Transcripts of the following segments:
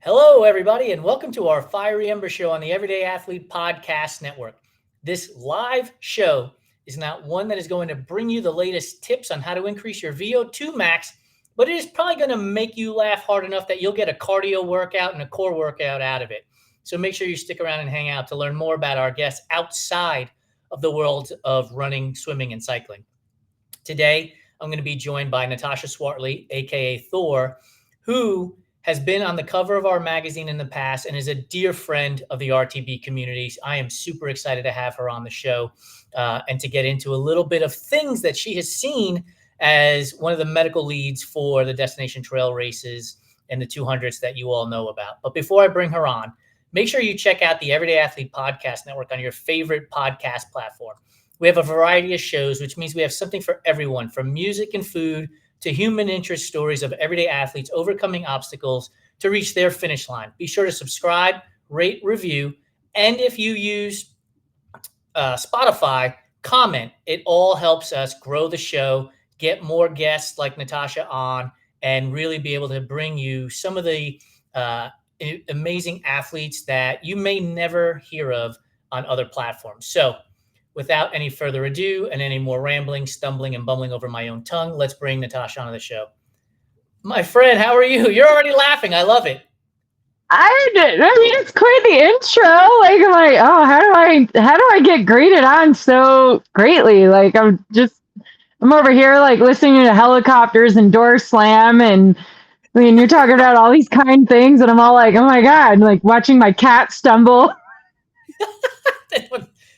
Hello, everybody, and welcome to our Fiery Embers show on the Everyday Athlete Podcast Network. This live show is not one that is going to bring you the latest tips on how to increase your VO2 max, but it is probably going to make you laugh hard enough that you'll get a cardio workout and a core workout out of it. So make sure you stick around and hang out to learn more about our guests outside of the world of running, swimming, and cycling. Today, I'm going to be joined by Natasha Swartley, aka Thor, who has been on the cover of our magazine in the past and is a dear friend of the RTB communities. I am super excited to have her on the show and to get into a little bit of things that she has seen as one of the medical leads for the Destination Trail races and the 200s that you all know about. But before I bring her on, make sure you check out the Everyday Athlete Podcast Network on your favorite podcast platform. We have a variety of shows, which means we have something for everyone, from music and food to human interest stories of everyday athletes overcoming obstacles to reach their finish line. Be sure to subscribe, rate, review, and if you use Spotify, comment. It all helps us grow the show, get more guests like Natasha on, and really be able to bring you some of the amazing athletes that you may never hear of on other platforms. So without any further ado and any more rambling, stumbling, and bumbling over my own tongue, let's bring Natasha onto the show. My friend, how are you? You're already laughing. I love it. I mean, it's quite the intro. Like, I'm like, oh, how do I get greeted on so greatly? Like, I'm over here, like, listening to helicopters and doors slam. And I mean, you're talking about all these kind things. And I'm all like, oh my God, like watching my cat stumble.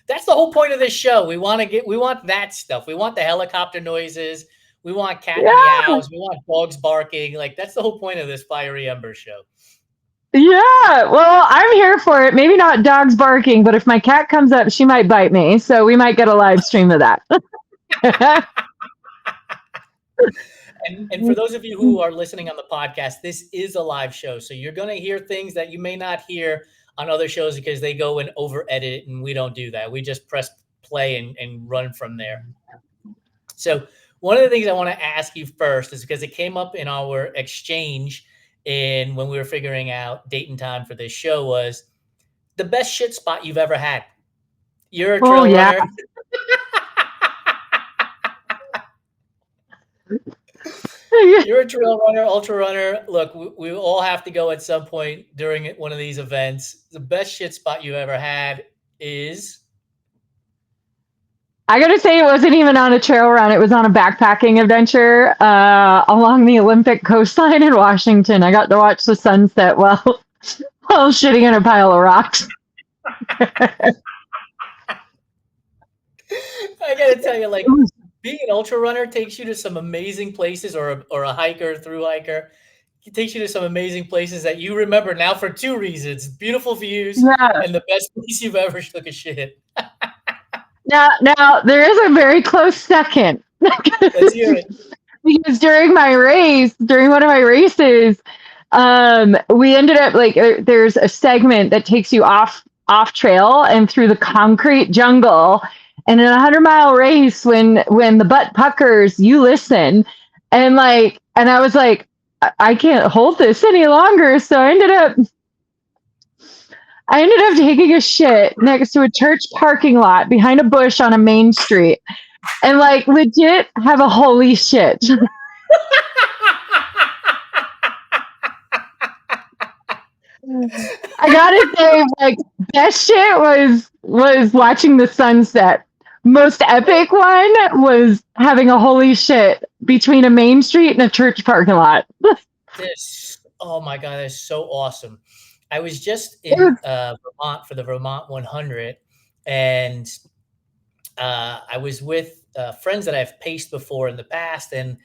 That's the whole point of this show. We want that stuff. We want the helicopter noises. We want cat meows. We want dogs barking. Like, that's the whole point of this Fiery Embers show. Yeah, well, I'm here for it. Maybe not dogs barking, but if my cat comes up, she might bite me. So we might get a live stream of that. And for those of you who are listening on the podcast, this is a live show. So you're going to hear things that you may not hear on other shows because they go and over edit it, and we don't do that. We just press play and run from there. So one of the things I want to ask you first is because it came up in our exchange when we were figuring out date and time for this show was the best shit spot you've ever had. You're a trail runner. You're a trail runner, ultra runner. Look, we all have to go at some point during one of these events. The best shit spot you ever had is? I got to say, it wasn't even on a trail run. It was on a backpacking adventure along the Olympic coastline in Washington. I got to watch the sunset while shitting in a pile of rocks. I got to tell you, like, being an ultra runner takes you to some amazing places, or a hiker, through hiker. It takes you to some amazing places that you remember now for two reasons: beautiful views and the best place you've ever took a shit. Now there is a very close second. Let's hear it. Because during one of my races, we ended up there's a segment that takes you off trail and through the concrete jungle. And in a 100-mile race, when the butt puckers, you listen. And I was like, I can't hold this any longer. So I ended up taking a shit next to a church parking lot behind a bush on a main street, and legit have a holy shit. I gotta say, best shit was watching the sunset. Most epic one was having a holy shit between a main street and a church parking lot. Oh my God, that's so awesome. I was just in Vermont for the Vermont 100, and I was with friends that I've paced before in the past, and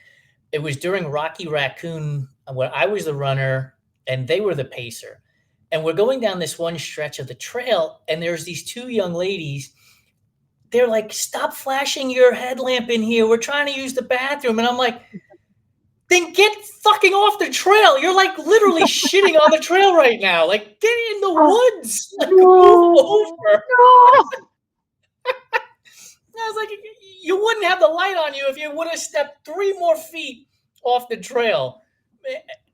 it was during Rocky Raccoon where I was the runner and they were the pacer. And we're going down this one stretch of the trail, and there's these two young ladies. They're like, "Stop flashing your headlamp in here. We're trying to use the bathroom." And I'm like, then get fucking off the trail. You're like literally shitting on the trail right now. Like, get in the woods. Like, move over. I was like, you wouldn't have the light on you if you would have stepped 3 more feet off the trail.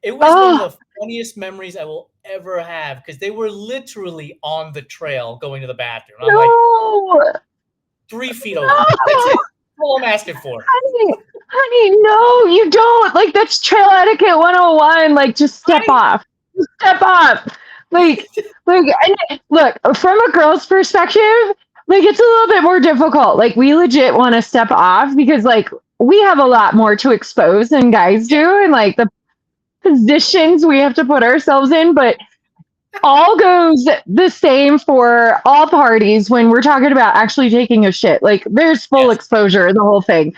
It was one of the funniest memories I will ever have, because they were literally on the trail going to the bathroom. I'm No. like 3 feet away. That's it. That's all I'm asking for. Honey, no, you don't. Like, that's trail etiquette 101. Like, just step off. Just step off. Like, and look, from a girl's perspective, like, it's a little bit more difficult. Like, we legit want to step off because, like, we have a lot more to expose than guys do, and like the positions we have to put ourselves in, but all goes the same for all parties when we're talking about actually taking a shit. Like, there's full exposure, the whole thing.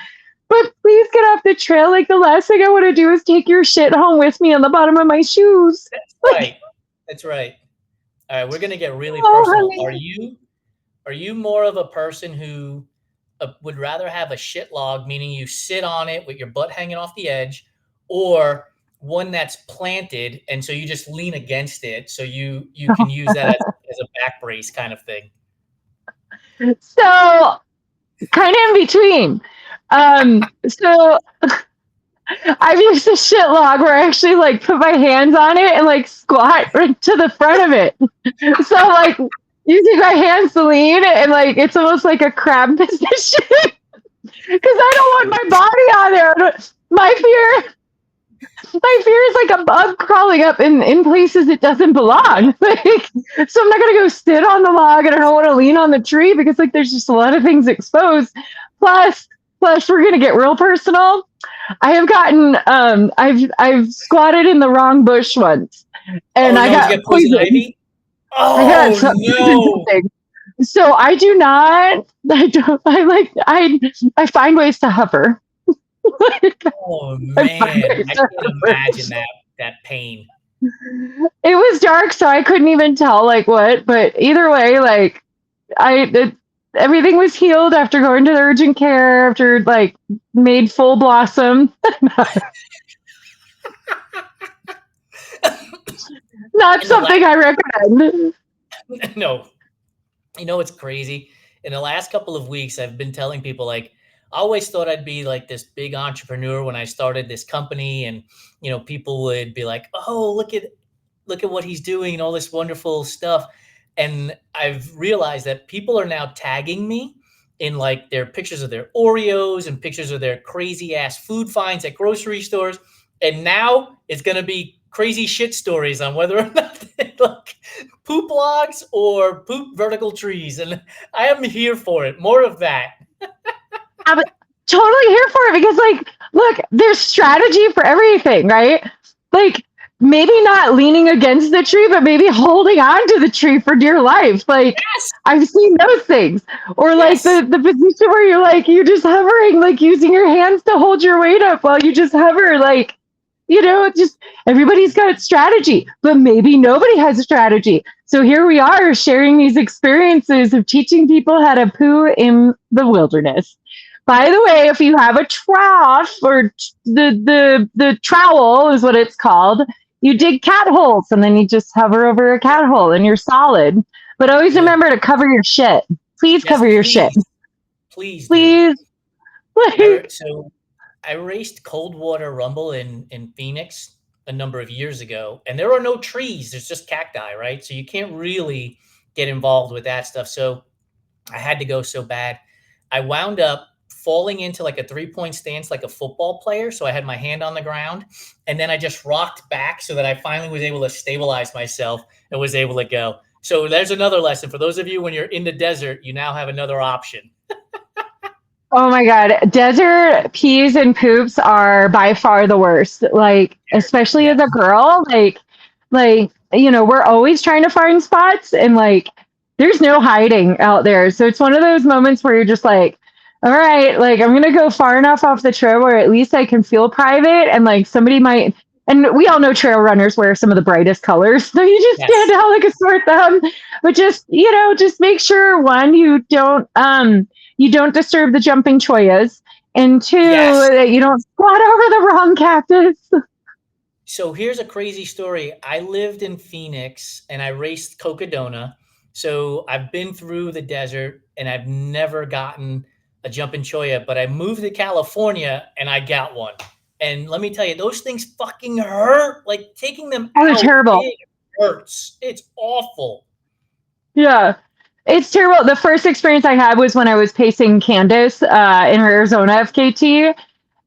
But please get off the trail. Like, the last thing I want to do is take your shit home with me on the bottom of my shoes. That's right. That's right. All right, we're gonna get really personal. Honey. Are you more of a person who would rather have a shit log, meaning you sit on it with your butt hanging off the edge, or one that's planted and so you just lean against it so you can use that as a back brace kind of thing? So kind of in between. So I've used a shit log where I actually like put my hands on it and like squat right to the front of it. So like using my hands to lean and like it's almost like a crab position because I don't want my body on there. My fear is like a bug crawling up in places it doesn't belong. Like, so I'm not gonna go sit on the log and I don't want to lean on the tree because like there's just a lot of things exposed. Plus we're gonna get real personal. I have gotten I've squatted in the wrong bush once, and I got poison ivy. Oh no! So I do not. I find ways to hover. Oh man, I can't imagine that pain. It was dark, so I couldn't even tell like what. But either way, like everything was healed after going to the urgent care after like made full blossom. Not something I recommend. No, you know, it's crazy. In the last couple of weeks, I've been telling people like, I always thought I'd be like this big entrepreneur when I started this company, and you know, people would be like, "Oh, look at what he's doing and all this wonderful stuff." And I've realized that people are now tagging me in like their pictures of their Oreos and pictures of their crazy ass food finds at grocery stores. And now it's going to be crazy shit stories on whether or not they like poop logs or poop vertical trees. And I am here for it. More of that. I'm totally here for it because, like, look, there's strategy for everything, right? Like, maybe not leaning against the tree, but maybe holding on to the tree for dear life. Like, yes. I've seen those things. Or, like, the position where you're just hovering, like, using your hands to hold your weight up while you just hover. Like, you know, just everybody's got strategy, but maybe nobody has a strategy. So here we are sharing these experiences of teaching people how to poo in the wilderness. By the way, if you have a trough or the trowel is what it's called, you dig cat holes and then you just hover over a cat hole and you're solid. But always remember to cover your shit. Please cover your shit. Please. So I raced Cold Water Rumble in Phoenix a number of years ago, and there are no trees. There's just cacti, right? So you can't really get involved with that stuff. So I had to go so bad. I wound up falling into like a 3-point stance like a football player. So I had my hand on the ground, and then I just rocked back so that I finally was able to stabilize myself and was able to go. So there's another lesson for those of you when you're in the desert, you now have another option. Oh my God. Desert pees and poops are by far the worst. Like, especially as a girl, like, you know, we're always trying to find spots and like, there's no hiding out there. So it's one of those moments where you're just like, all right, like I'm going to go far enough off the trail where at least I can feel private and like somebody might, and we all know trail runners wear some of the brightest colors. So you just stand out like a sore thumb, but just, you know, just make sure one, you don't disturb the jumping choyas, and two, that you don't squat over the wrong cactus. So here's a crazy story. I lived in Phoenix and I raced Cocodona. So I've been through the desert and I've never gotten a jumping choya, but I moved to California and I got one. And let me tell you, those things fucking hurt. Like taking them out. Terrible. hurts. It's awful. Yeah. It's terrible. The first experience I had was when I was pacing Candace in her Arizona FKT,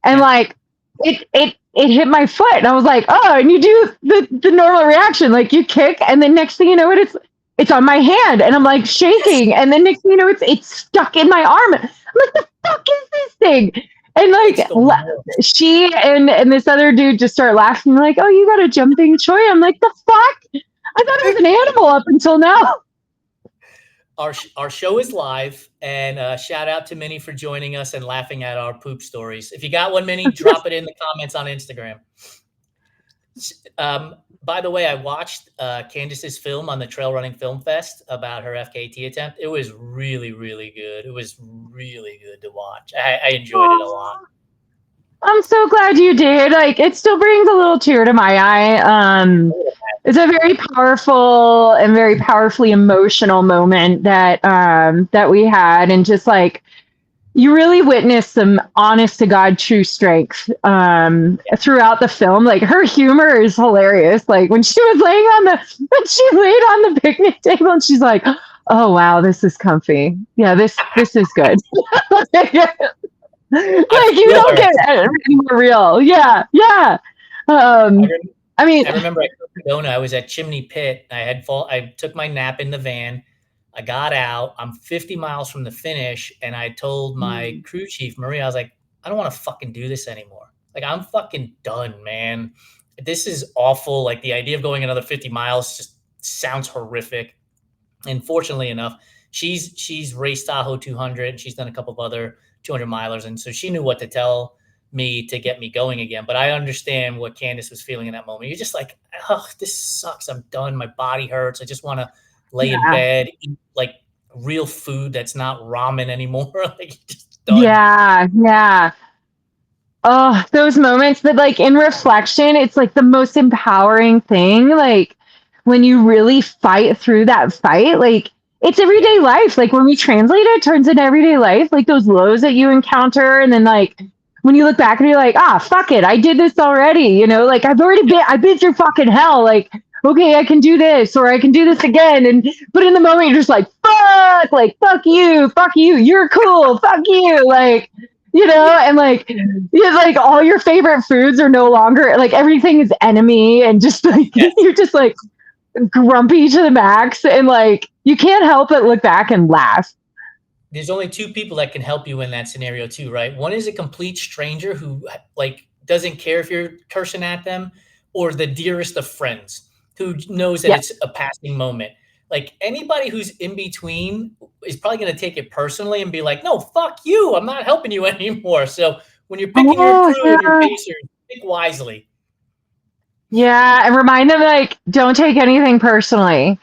and Yeah. like it hit my foot, and I was like, oh, and you do the normal reaction, like you kick, and then next thing you know, it's on my hand, and I'm like shaking, and then next thing you know, it's stuck in my arm. I'm like, the fuck is this thing? And like she and this other dude just start laughing, like, oh, you got a jumping choi? I'm like, the fuck? I thought it was an animal up until now. Our show is live, and shout out to Minnie for joining us and laughing at our poop stories. If you got one, Minnie, drop it in the comments on Instagram. By the way, I watched Candace's film on the Trail Running Film Fest about her FKT attempt. It was really, really good. It was really good to watch. I enjoyed it a lot. I'm so glad you did. Like, it still brings a little tear to my eye. It's a very powerful and very powerfully emotional moment that that we had, and just like you really witnessed some honest to God true strength throughout the film. Like, her humor is hilarious. Like when she laid on the picnic table and she's like, oh wow, this is comfy. Yeah, this is good. Like, you don't get any more real. Yeah. I remember at Sedona, I was at Chimney Pit. I took my nap in the van. I got out. I'm 50 miles from the finish, and I told my crew chief, Maria, I was like, I don't want to fucking do this anymore. Like, I'm fucking done, man. This is awful. Like, the idea of going another 50 miles just sounds horrific. And fortunately enough, she's raced Tahoe 200, and she's done a couple of other 200 milers, and so she knew what to tell me to get me going again. But I understand what Candace was feeling in that moment. You're just like, oh, this sucks. I'm done. My body hurts. I just want to lay in bed, eat like real food that's not ramen anymore. Like, just done. Yeah. Oh, those moments that, like, in reflection, it's like the most empowering thing. Like, when you really fight through that fight, like, it's everyday life. Like, when we translate it, it turns into everyday life. Like, those lows that you encounter, and then like when you look back and you're like, fuck it, I did this already. You know, like, I've been through fucking hell. Like, okay, I can do this, or I can do this again. But in the moment, you're just like, fuck you, you're cool, fuck you, like, you know, and like, like all your favorite foods are no longer, like, everything is enemy, and just like you're just like grumpy to the max, and like you can't help but look back and laugh. There's only two people that can help you in that scenario too, right? One is a complete stranger who like doesn't care if you're cursing at them, or the dearest of friends who knows that it's a passing moment. Like, anybody who's in between is probably going to take it personally and be like, no, fuck you, I'm not helping you anymore. So when you're picking your crew and your pacers, pick wisely. Yeah, and remind them, like, don't take anything personally.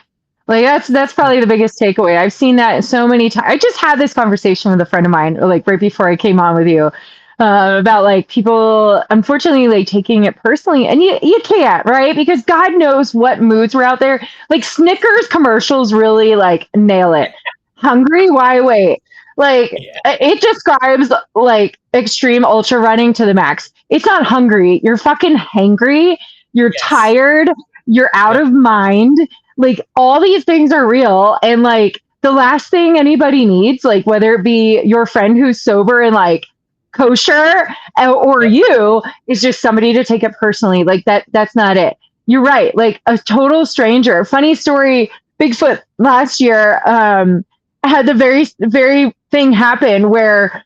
Like, that's probably the biggest takeaway. I've seen that so many times. I just had this conversation with a friend of mine, like, right before I came on with you, about like people, unfortunately, like, taking it personally, and you can't, right? Because God knows what moods were out there. Like, Snickers commercials really like nail it. Hungry? Why wait? Like, it describes like extreme ultra running to the max. It's not hungry. You're fucking hangry. You're tired. You're out of mind. Like, all these things are real. And like, the last thing anybody needs, like, whether it be your friend who's sober and like kosher, or you, is just somebody to take it personally. Like, that's not it. You're right. Like, a total stranger. Funny story, Bigfoot last year had the very thing happen where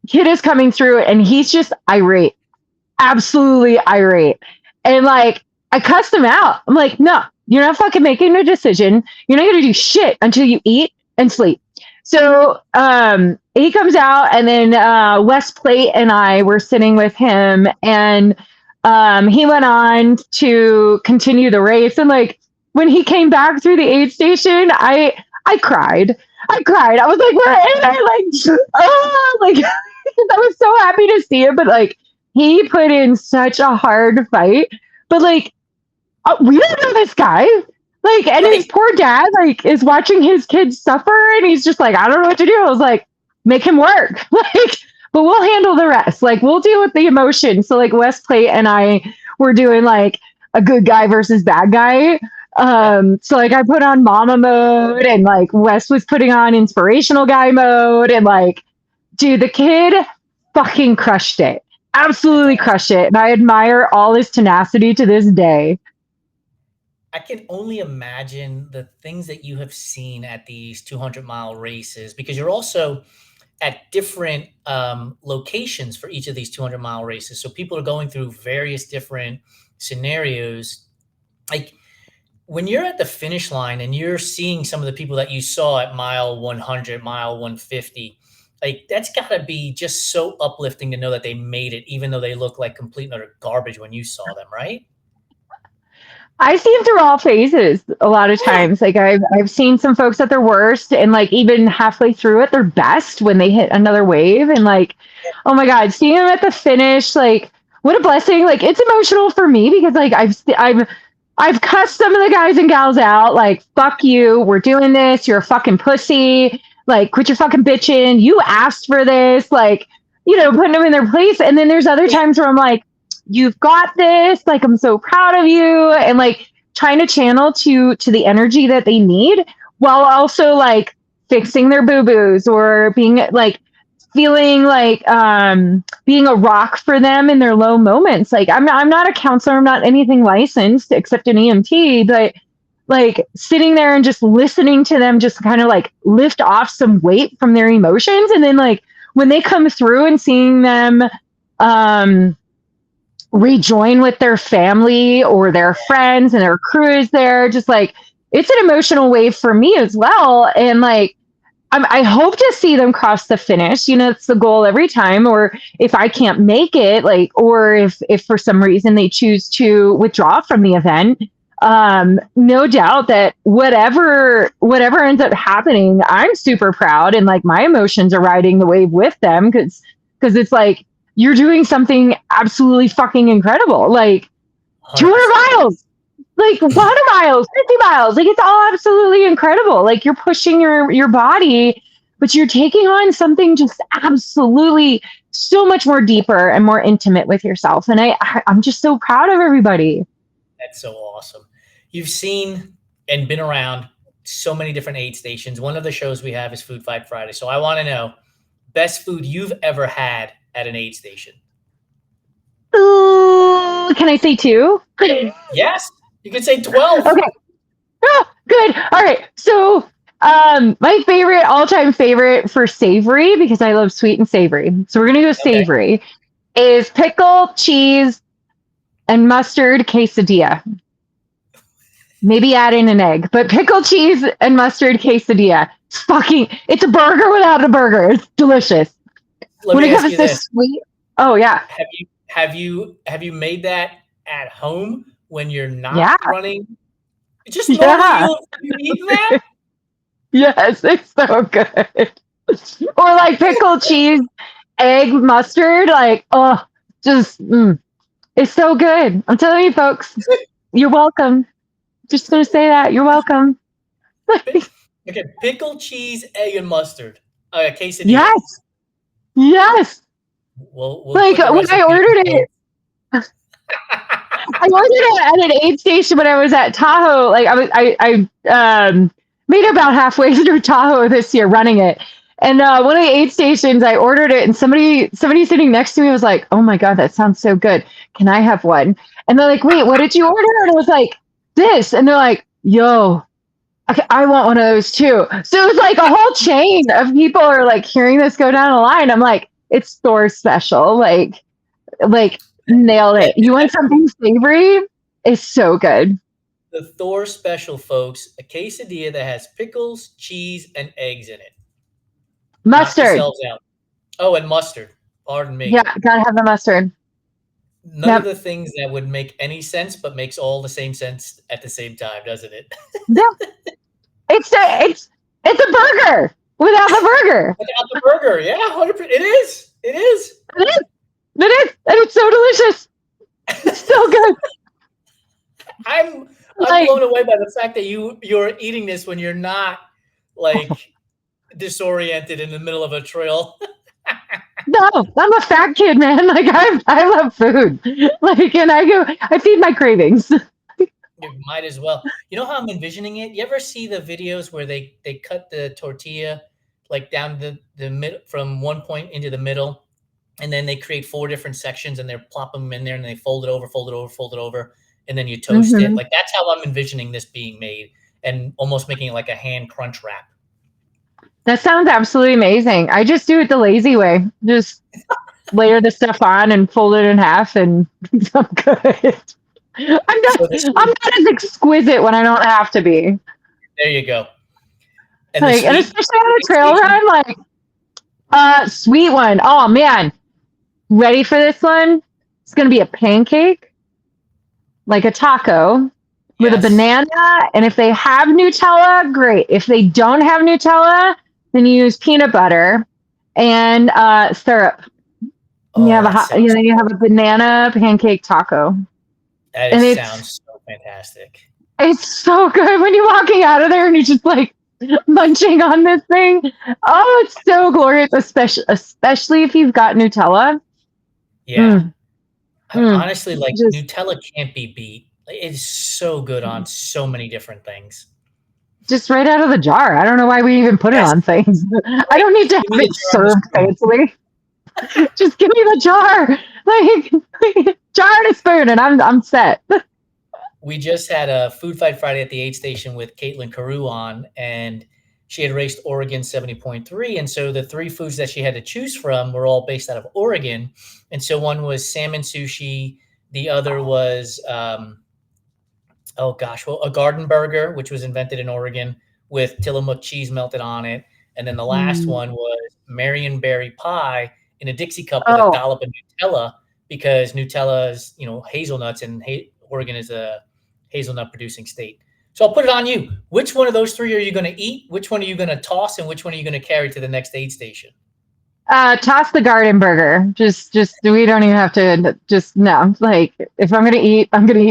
kid is coming through and he's just irate. Absolutely irate. And like, I cussed him out. I'm like, no, you're not fucking making a decision. You're not going to do shit until you eat and sleep. So he comes out, and then Wes Plate and I were sitting with him, and he went on to continue the race. And like, when he came back through the aid station, I cried. I was like, where am I? Like, oh, like, I was so happy to see him, but like, he put in such a hard fight. But like, we don't know this guy. Like, and his poor dad, like, is watching his kids suffer, and he's just like, I don't know what to do. I was like, make him work. Like, but we'll handle the rest. Like, we'll deal with the emotion. So like, Wes Plate and I were doing like a good guy versus bad guy. So like I put on mama mode and like Wes was putting on inspirational guy mode and like, dude, the kid fucking crushed it. Absolutely crushed it. And I admire all his tenacity to this day. I can only imagine the things that you have seen at these 200-mile races, because you're also at different locations for each of these 200-mile races. So people are going through various different scenarios. Like when you're at the finish line and you're seeing some of the people that you saw at mile 100, mile 150, like that's got to be just so uplifting to know that they made it, even though they look like complete and utter garbage when you saw them, right? I've seen through all phases a lot of times. Like I've seen some folks at their worst and like even halfway through at their best when they hit another wave. And like, oh my God, seeing them at the finish, like what a blessing. Like it's emotional for me because like I've cussed some of the guys and gals out. Like, fuck you. We're doing this. You're a fucking pussy. Like, quit your fucking bitching. You asked for this. Like, you know, putting them in their place. And then there's other times where I'm like, you've got this. Like, I'm so proud of you. And like trying to channel to the energy that they need while also like fixing their boo-boos or being like feeling like being a rock for them in their low moments. Like I'm not a counselor, I'm not anything licensed except an EMT, but like sitting there and just listening to them just kind of like lift off some weight from their emotions. And then like when they come through and seeing them rejoin with their family or their friends and their crew is there, just like it's an emotional wave for me as well. And like I hope to see them cross the finish. You know, it's the goal every time. Or if I can't make it, like, or if for some reason they choose to withdraw from the event, no doubt that whatever ends up happening, I'm super proud and like my emotions are riding the wave with them because it's like you're doing something absolutely fucking incredible, like 200 miles. Like 100 miles, 50 miles, like it's all absolutely incredible. Like you're pushing your body, but you're taking on something just absolutely so much more deeper and more intimate with yourself. And I'm just so proud of everybody. That's so awesome. You've seen and been around so many different aid stations. One of the shows we have is Food Fight Friday. So I want to know best food you've ever had at an aid station. Ooh, can I say 2? Yes. You could say 12. Okay. Oh, good. All right. So my favorite, all-time favorite for savory, because I love sweet and savory. So we're going to go savory, is pickle, cheese, and mustard quesadilla. Maybe add in an egg, but pickle, cheese, and mustard quesadilla. It's a burger without a burger. It's delicious. When it comes to sweet, oh yeah. Have you made that at home? When you're not running, just normally you eat that? Yes, it's so good. Or like pickle, cheese, egg, mustard, like it's so good. I'm telling you, folks, you're welcome. Just gonna say that you're welcome. Okay, pickle, cheese, egg, and mustard. Quesadilla. Yes. We'll like when I ordered it. I ordered it at an aid station when I was at Tahoe. Like I made it about halfway through Tahoe this year running it. And one of the aid stations, I ordered it and somebody sitting next to me was like, oh my God, that sounds so good. Can I have one? And they're like, wait, what did you order? And I was like, this. And they're like, yo, okay, I want one of those too. So it was like a whole chain of people are like hearing this go down the line. I'm like, it's Thor special. Like nailed it. You want something savory? It's so good. The Thor special, folks, a quesadilla that has pickles, cheese, and eggs in it. Mustard. Oh, and mustard. Pardon me. Yeah, gotta have the mustard. None of the things that would make any sense, but makes all the same sense at the same time, doesn't it? Yeah. It's a burger without the burger. Without the burger, yeah, 100%. It is. And it's so delicious. It's so good. I'm blown away by the fact that you're eating this when you're not like disoriented in the middle of a trail. No, I'm a fat kid, man. Like I love food. Like, and I feed my cravings. Might as well. You know how I'm envisioning it? You ever see the videos where they cut the tortilla like down the mid from one point into the middle, and then they create 4 different sections and they're plopping them in there and they fold it over, fold it over, fold it over, and then you toast it. Mhm. Like that's how I'm envisioning this being made, and almost making it like a hand crunch wrap. That sounds absolutely amazing. I just do it the lazy way. Just layer the stuff on and fold it in half, and I'm good. So this I'm not as exquisite when I don't have to be. there you go. And the Like, and sweet especially on a trail run, like, sweet one. Oh man, ready for this one? It's gonna be a pancake, like a taco, with a yes. banana. And if they have Nutella, great. If they don't have Nutella, then you use peanut butter and syrup. Oh, You have that sounds you have a banana pancake taco, that and sounds so fantastic. it's so good when you're walking out of there and you're just like munching on this thing. Oh, it's so glorious, especially if you've got Nutella. Yeah. Mm. Honestly, like Just Nutella can't be beat. It is so good on so many different things. just right out of the jar. I don't know why we even put it Yes. on things. I Right. don't need to Give me have the it jar and the served spoon. fancily. Just give me the jar, like jar and a spoon, and I'm set. We just had a Food Fight Friday at the aid station with Caitlin Carew on, and she had raced Oregon 70.3. And so the 3 foods that she had to choose from were all based out of Oregon. And so one was salmon sushi, the other was a garden burger, which was invented in Oregon with Tillamook cheese melted on it. And then the last Mm. one was Marionberry pie in a Dixie cup with a Oh, dollop of Nutella, because Nutella is, hazelnuts, and Oregon is a hazelnut producing state. So I'll put it on you. Which one of those 3 are you going to eat? Which one are you going to toss? And which one are you going to carry to the next aid station? toss the garden burger. Just we don't even have to. Just no. Like if I'm gonna eat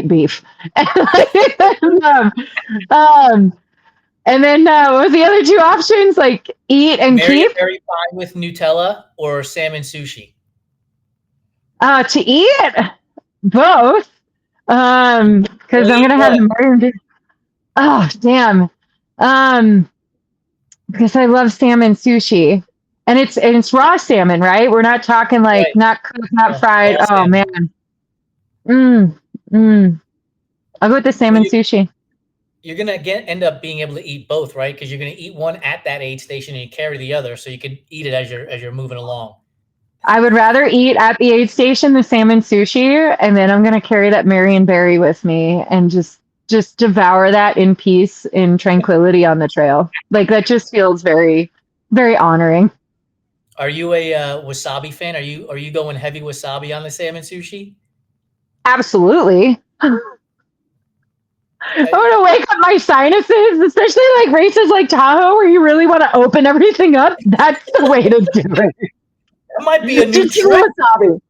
beef. um, um, and then what was the other 2 options? Like eat and keep. Marionberry pie with Nutella or salmon sushi? To eat both. Because You'll I'm eat gonna have what? the Martin. Oh damn. Because I love salmon sushi. And it's raw salmon, right? We're not talking like Right. not cooked, not Oh, fried. raw Oh salmon. man. Mm, mm. I'll go with the Well, salmon sushi. you're going to end up being able to eat both, right? Because you're going to eat one at that aid station and you carry the other, so you can eat it as you're moving along. I would rather eat at the aid station the salmon sushi, and then I'm gonna carry that Marionberry with me and just devour that in peace, in tranquility on the trail. Like that just feels very, very honoring. Are you a wasabi fan? Are you going heavy wasabi on the salmon sushi? Absolutely. I'm Uh, gonna wake up my sinuses, especially like races like Tahoe where you really want to open everything up. That's the way to do it. that might be a new Just do trick. wasabi. It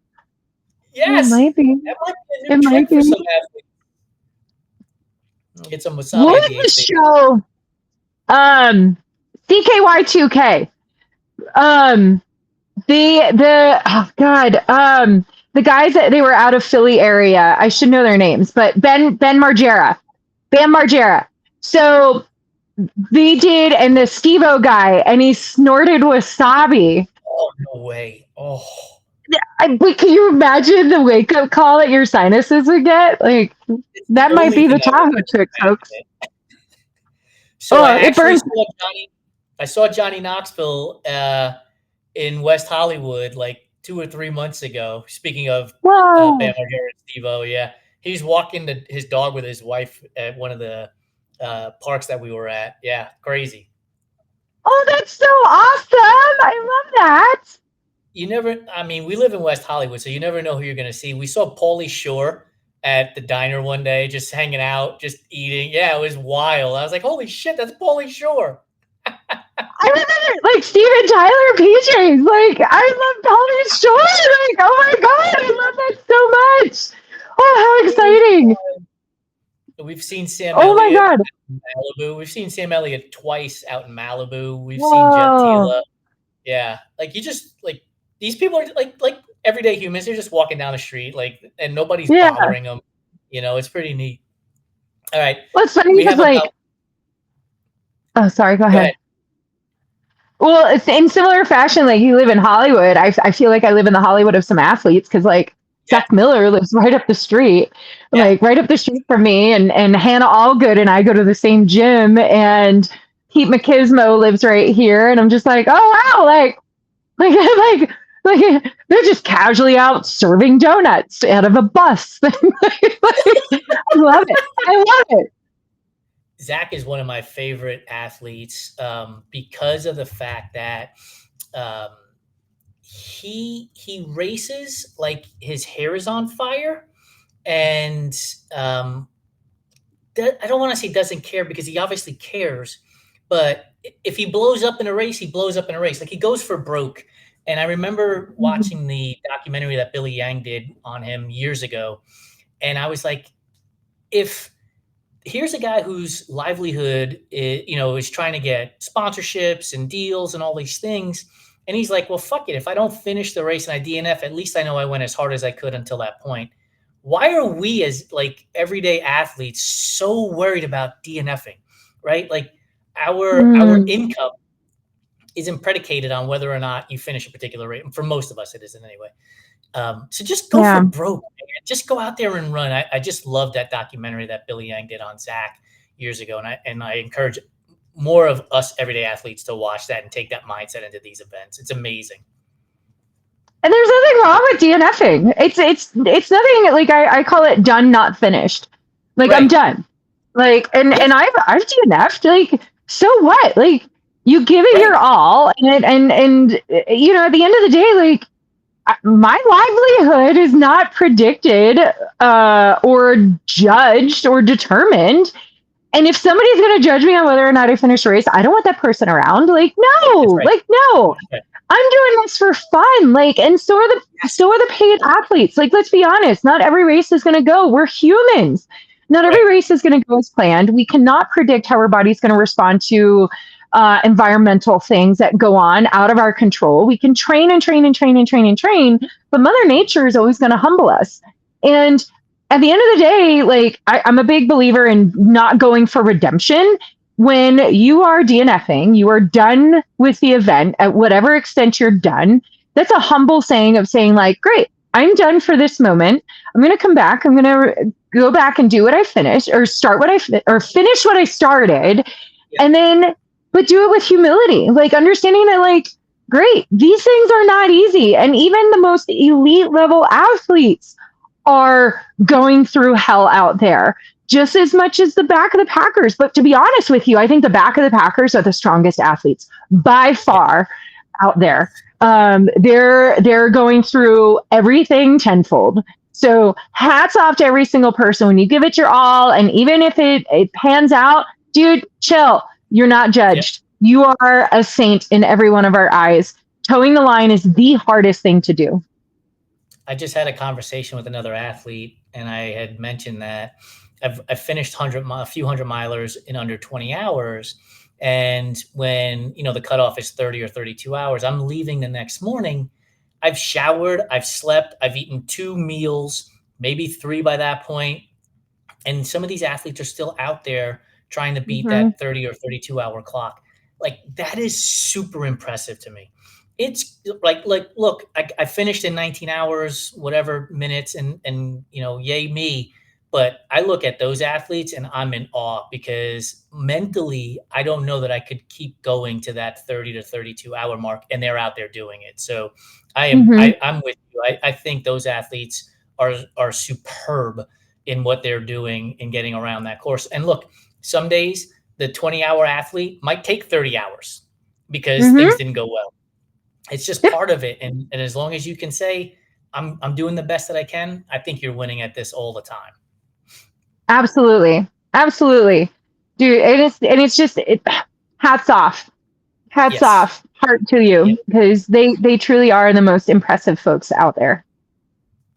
Yes, might be. that might be a It new might trick for be. some athletes. Get some wasabi What at is the the aid station. show? CKY2K. Um, oh god, the guys that they were out of Philly area. I should know their names, but Bam Margera. So they did, and the Steve-O guy, and he snorted wasabi. Oh, no way. Oh, But can you imagine the wake up call that your sinuses would get? Like it's the that might only be the thing I would Tahoe trick, folks. imagine. So I Oh, it actually burns. saw Johnny Knoxville in West Hollywood like 2 or 3 months ago. Speaking of Bam Whoa. Margera and Steve-O, yeah, he's walking his dog with his wife at one of the parks that we were at. Yeah, crazy. Oh, that's so awesome. I love that. I mean, we live in West Hollywood, so you never know who you're going to see. We saw Pauly Shore at the diner one day, just hanging out, just eating. Yeah, it was wild. I was like, holy shit, that's Pauly Shore. I remember like Steven Tyler PJs. Like I love Polly Shore. Like, oh my god, I love that so much. Oh, how exciting. We've seen Sam Oh my Elliott god. in Malibu. We've seen Sam Elliott twice out in Malibu. We've seen Jet Whoa. Tila. Yeah, like you just like these people are like everyday humans. They're just walking down the street, like, and nobody's Yeah. bothering them. It's pretty neat. All right. Well, it's funny We because have about, oh, sorry, go go ahead. ahead. Well, it's in similar fashion, like you live in Hollywood. I feel like I live in the Hollywood of some athletes because like Yeah. Zach Miller lives right up the street, Yeah. like right up the street from me, and Hannah Allgood and I go to the same gym, and Pete McKismo lives right here, and I'm just like, oh wow, like like they're just casually out serving donuts out of a bus. I love it. I love it. Zach is one of my favorite athletes because of the fact that um, he races like his hair is on fire, and I don't want to say doesn't care because he obviously cares, but if he blows up in a race, he blows up in a race. Like he goes for broke. And I remember watching the documentary that Billy Yang did on him years ago, and I was like, if here's a guy whose livelihood is trying to get sponsorships and deals and all these things, and he's like, well, fuck it, if I don't finish the race and I DNF, at least I know I went as hard as I could until that point. Why are we as like everyday athletes so worried about DNFing, right? Like our Mm, income isn't predicated on whether or not you finish a particular race. For most of us it isn't anyway. So just go for yeah. broke, man. Just go out there and run. I just love that documentary that Billy Yang did on Zach years ago, and I encourage more of us everyday athletes to watch that and take that mindset into these events. It's amazing. And there's nothing wrong with DNFing. It's nothing like I call it done, not finished. Like I'm Right. done. Like and Yes. I've DNF'd. Like so what? Like you give it Right. your all, and you know at the end of the day, like my livelihood is not predicted or judged or determined. And if somebody's going to judge me on whether or not I finish a race, I don't want that person around. That's right. Like no, That's right. I'm doing this for fun. Like, and so are the paid athletes. Like, let's be honest, not every race is going to go. We're humans. Not every Right. race is going to go as planned. We cannot predict how our body's going to respond to environmental things that go on out of our control. We can train and train and train and train and train, but Mother Nature is always going to humble us. And at the end of the day, like I'm a big believer in not going for redemption. When you are DNFing, you are done with the event at whatever extent you're done. That's a humble saying of saying, like, great, I'm done for this moment. I'm going to come back. I'm going to go back and do what I finished or start what or finish what I started. Yeah. And then, but do it with humility, like understanding that, like, great, these things are not easy. And even the most elite level athletes are going through hell out there just as much as the back of the Packers. But to be honest with you, I think the back of the Packers are the strongest athletes by far out there. They're going through everything tenfold. So hats off to every single person when you give it your all. And even if it pans out, dude, chill. You're not judged. You are a saint in every one of our eyes. Towing the line is the hardest thing to do. I just had a conversation with another athlete, and I had mentioned that I've finished a few hundred milers in under 20 hours. And when, the cutoff is 30 or 32 hours, I'm leaving the next morning. I've showered, I've slept, I've eaten 2 meals, maybe 3 by that point. And some of these athletes are still out there trying to beat Mm-hmm. that 30 or 32-hour clock. Like, that is super impressive to me. It's like look, I finished in 19 hours, whatever minutes, and yay me. But I look at those athletes and I'm in awe because mentally, I don't know that I could keep going to that 30 to 32-hour mark, and they're out there doing it. So Mm-hmm. I'm with you. I think those athletes are superb in what they're doing in getting around that course. And look, some days the 20-hour athlete might take 30 hours because Mm-hmm. things didn't go well. It's just Yep. part of it. And as long as you can say, I'm doing the best that I can, I think you're winning at this all the time. Absolutely. Absolutely. Dude, it's just hats off. Hats Yes. off. Heart to you Yep. because they truly are the most impressive folks out there.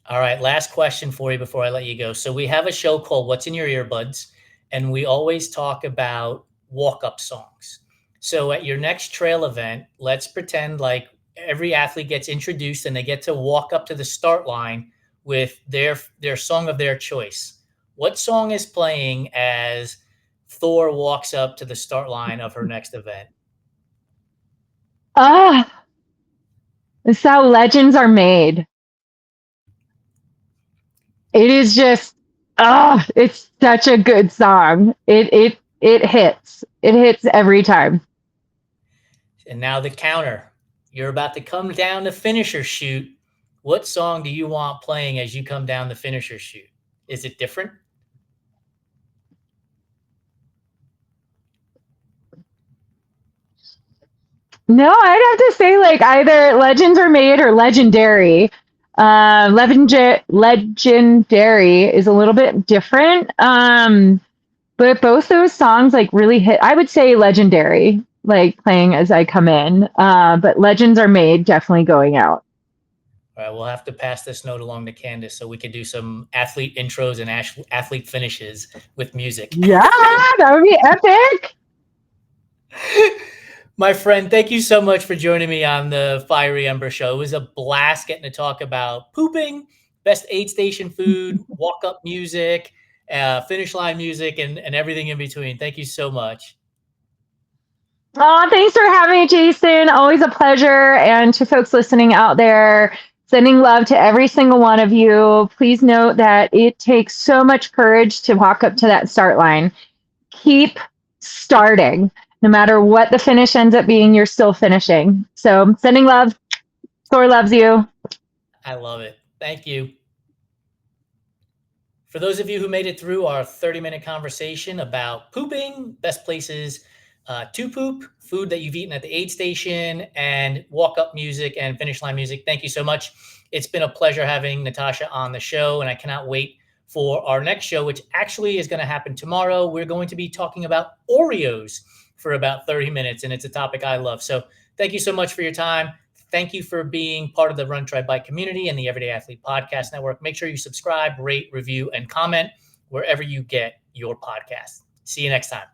All right. Last question for you before I let you go. So we have a show called What's in Your Earbuds, and we always talk about walk-up songs. So at your next trail event, let's pretend like every athlete gets introduced and they get to walk up to the start line with their song of their choice. What song is playing as Thor walks up to the start line of her next event? Ah, it's how legends are made. It is just, it's such a good song. It hits. It hits every time. And now the counter. You're about to come down the finisher chute. What song do you want playing as you come down the finisher chute? Is it different? No, I'd have to say like either legends are made or legendary. Legendary is a little bit different. But both those songs like really hit. I would say legendary, like playing as I come in. But legends are made, definitely going out. All right, we'll have to pass this note along to Candace so we can do some athlete intros and athlete finishes with music. Yeah, that would be epic. My friend, thank you so much for joining me on the Fiery Ember Show. It was a blast getting to talk about pooping, best aid station food, walk-up music, finish line music, and everything in between. Thank you so much. Oh, thanks for having me, Jason. Always a pleasure. And to folks listening out there, sending love to every single one of you. Please note that it takes so much courage to walk up to that start line. Keep starting. No matter what the finish ends up being, you're still finishing. So sending love. Thor loves you. I love it. Thank you. For those of you who made it through our 30-minute conversation about pooping, best places to poop, food that you've eaten at the aid station, and walk-up music and finish line music, thank you so much. It's been a pleasure having Natasha on the show, and I cannot wait for our next show, which actually is going to happen tomorrow. We're going to be talking about Oreos for about 30 minutes, and it's a topic I love. So thank you so much for your time. Thank you for being part of the Run, Try, Bike community and the Everyday Athlete Podcast Network. Make sure you subscribe, rate, review, and comment wherever you get your podcast. See you next time.